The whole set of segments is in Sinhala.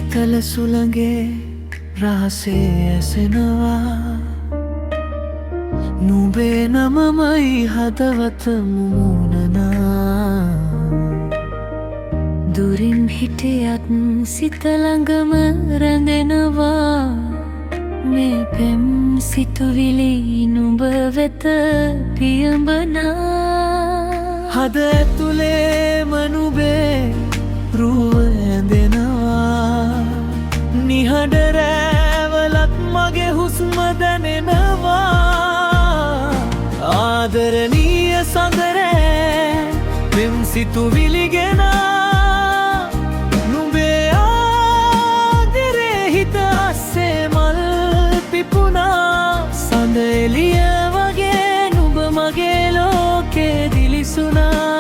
සීතල සුළඟේ රහසේ ඇසෙනවා නුඹේ නමමයි හදවත මුමුණනා දුරින් හිටියත් සිත ළඟම රැඳෙනවා මේ පෙම් සිතුවිලි නුඹ වෙත පියඹනා හද ඇතුලේම නුඹේ රුව ඇඳෙනවා නිහඬ රැවලත් මගේ හුස්ම දැනෙනවා ආදරණීය සඳරෑ පෙම් සිතුවිලි ගෙන නුඹේ ආදරේ හිත අස්සේ මල් පිපුණා සඳ එළිය වගේ නුඹ මගේ ලෝකේ දිලිසුණා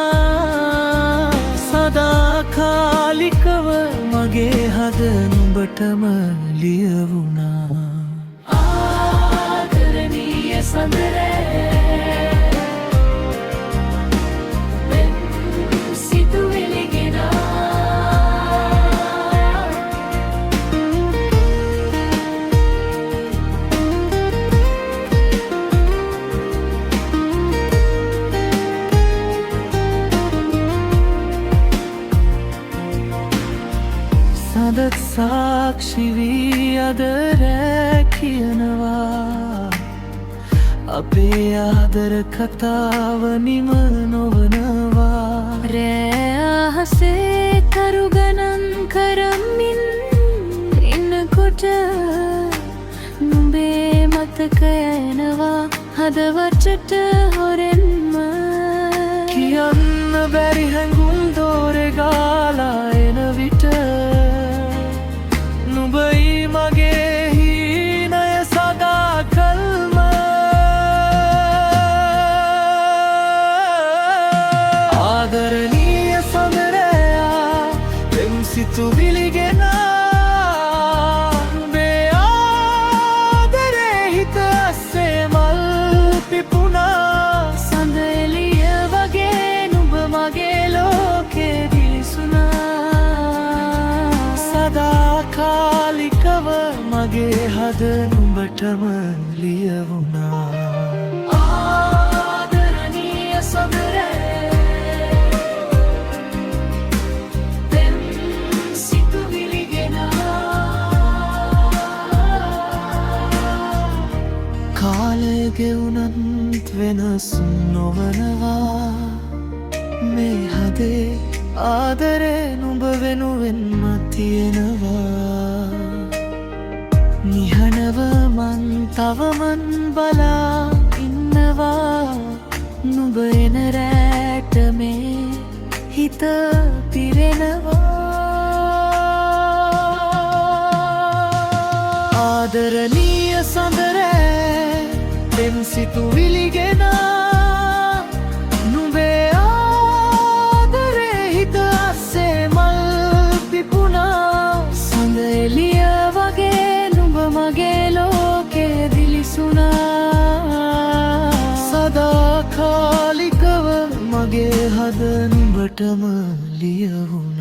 සදාකාලිකව මගේ හද නුඹටම ලියවුණා ආදරණීය සඳරෑ සඳත් සාක්ෂි වී අද රෑ කියනවා අපේ ආදර කතාව නිම නොවනවා රෑ අහසේ කරු ගණන් කරමින් ඉන්නකොට නුඹේ මතකය එනවා හදවතට හොරෙන්ම කියන්න බැරි හැඟුම් දෝරේ ගාලා එන විට නුඹයි මගේ හීනය සදාකල්ම ආදරණීය සඳරෑ පෙම් සිතුවිලි ගෙන නුඹේ ආදරේ හිත අස්සේ මල් පිපුණා සඳ එළිය වගේ නුඹ මගේ ලෝකේ දිලිසුණා සදාකාලිකව මගේ හද නුඹටම ලියවුණා ආදරණීය සඳරෑ පෙම් සිතුවිලි ගෙන කාලය ගෙවුනත් වෙනස් නොවනවා මේ හදේ ආදරේ නුඹ වෙනුවෙන්ම තියෙනවා නිහඬව මං තවමන් බලා ඉන්නවා නුඹ එන රැට මේ හිත පිරෙනවා ආදරණීය සඳරෑ පෙම් සිතුවිලි ගෙන නුඹේ ආදරේ හිත අස්සේ මල් පිපුණා සඳ එළිය වගේ නුඹ මගේ ලෝකේ දිලිසුණා සදාකාලිකව මගේ හද නුඹටම ලියවුණා